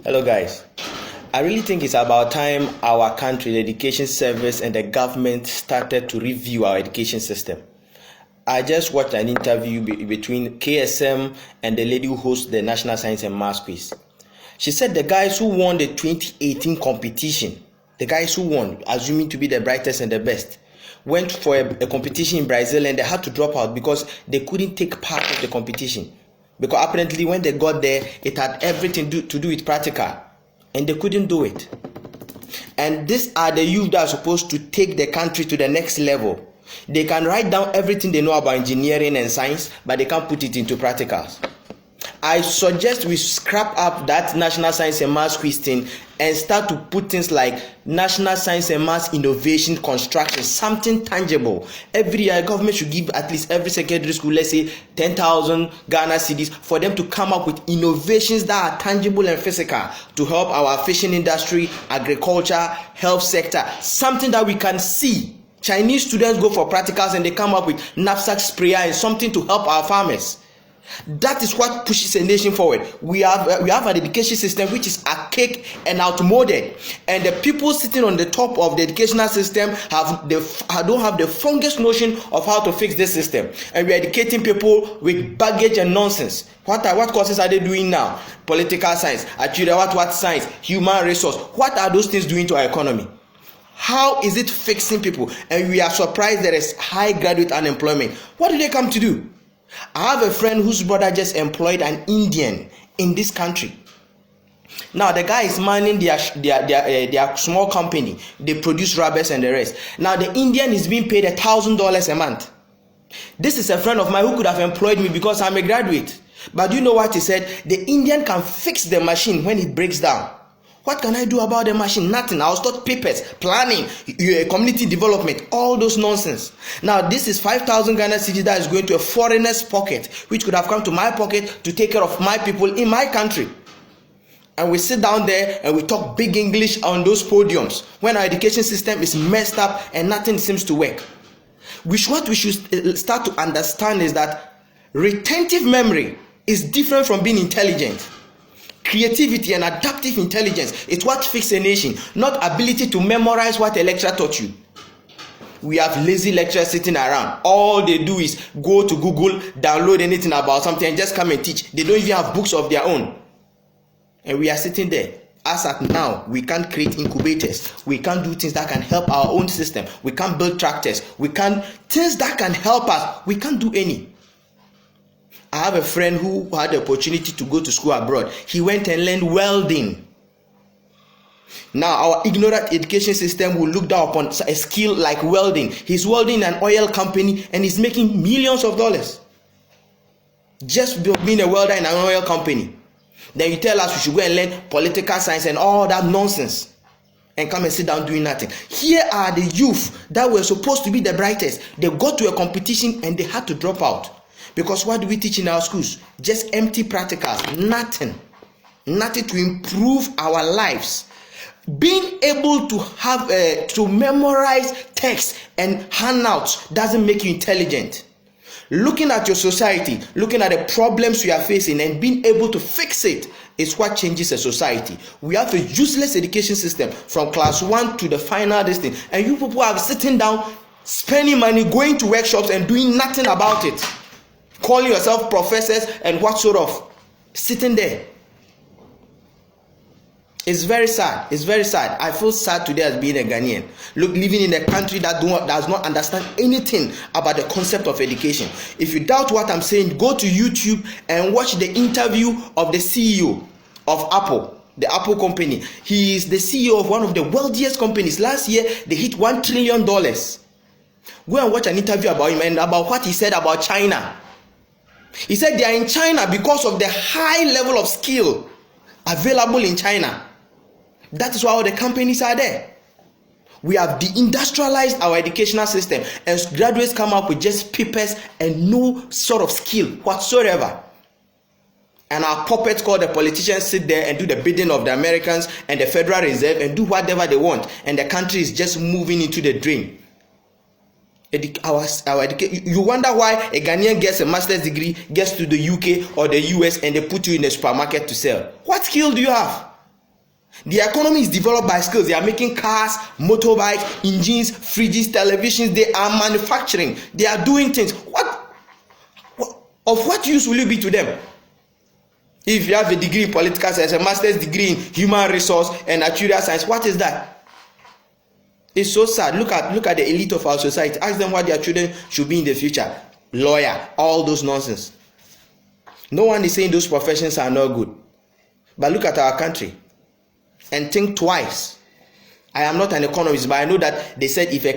Hello guys. I really think it's about time our country, the education service and the government started to review our education system. I just watched an interview between KSM and the lady who hosts the National Science and Maths Quiz. She said the guys who won the 2018 competition, the guys who won, assuming to be the brightest and the best, went for a competition in Brazil and they had to drop out because they couldn't take part of the competition. Because apparently when they got there, it had everything to do with practical. And they couldn't do it. And these are the youth that are supposed to take the country to the next level. They can write down everything they know about engineering and science, but they can't put it into practicals. I suggest we scrap up that National Science and Maths Quiz thing and start to put things like National Science and Maths Innovation Construction, something tangible. Every year, government should give at least every secondary school, let's say 10,000 Ghana cedis, for them to come up with innovations that are tangible and physical to help our fishing industry, agriculture, health sector, something that we can see. Chinese students go for practicals and they come up with knapsack sprayer and something to help our farmers. That is what pushes a nation forward. We have an education system which is archaic and outmoded, and the people sitting on the top of the educational system don't have the funniest notion of how to fix this system. And we are educating people with baggage and nonsense. What courses are they doing now? Political science, actually what science, human resource. What are those things doing to our economy? How is it fixing people? And we are surprised there is high graduate unemployment. What do they come to do? I have a friend whose brother just employed an Indian in this country. Now the guy is manning their small company. They produce rubbers and the rest. Now the Indian is being paid $1,000 a month. This is a friend of mine who could have employed me because I'm a graduate. But you know what he said? The Indian can fix the machine when it breaks down. What can I do about the machine? Nothing. I was taught papers, planning, community development, all those nonsense. Now, this is 5,000 Ghana cedis that is going to a foreigner's pocket, which could have come to my pocket to take care of my people in my country. And we sit down there and we talk big English on those podiums when our education system is messed up and nothing seems to work. What we should start to understand is that retentive memory is different from being intelligent. Creativity and adaptive intelligence is what fixes a nation, not ability to memorize what a lecturer taught you. We have lazy lecturers sitting around. All they do is go to Google, download anything about something and just come and teach. They don't even have books of their own. And we are sitting there. As at now, we can't create incubators. We can't do things that can help our own system. We can't build tractors. Things that can help us. We can't do any. I have a friend who had the opportunity to go to school abroad. He went and learned welding. Now, our ignorant education system will look down upon a skill like welding. He's welding in an oil company and he's making millions of dollars. Just being a welder in an oil company. Then you tell us we should go and learn political science and all that nonsense. And come and sit down doing nothing. Here are the youth that were supposed to be the brightest. They got to a competition and they had to drop out. Because what do we teach in our schools? Just empty practicals, nothing to improve our lives. Being able to have to memorize text and handouts doesn't make you intelligent. Looking at your society, looking at the problems we are facing and being able to fix it is what changes a society. We have a useless education system from class 1 to the final distance, and you people are sitting down, spending money, going to workshops and doing nothing about it. Calling yourself professors and what sort of sitting there. It's very sad. It's very sad. I feel sad today as being a Ghanaian. Look, living in a country that does not understand anything about the concept of education. If you doubt what I'm saying, go to YouTube and watch the interview of the CEO of Apple, the Apple company. He is the CEO of one of the wealthiest companies. Last year, they hit $1 trillion. Go and watch an interview about him and about what he said about China. He said they are in China because of the high level of skill available in China. That is why all the companies are there. We have deindustrialized our educational system and graduates come up with just papers and no sort of skill whatsoever. And our puppets called the politicians sit there and do the bidding of the Americans and the Federal Reserve and do whatever they want. And the country is just moving into the drain. You wonder why a Ghanaian gets a master's degree, gets to the UK or the US, and they put you in a supermarket to sell. What skill do you have? The economy is developed by skills. They are making cars, motorbikes, engines, fridges, televisions. They are manufacturing. They are doing things. Of what use will you be to them? If you have a degree in political science, a master's degree in human resource and actuarial science, what is that? It's so sad. Look at the elite of our society. Ask them what their children should be in the future. Lawyer, all those nonsense. No one is saying those professions are not good. But look at our country and think twice. I am not an economist, but I know that they said if a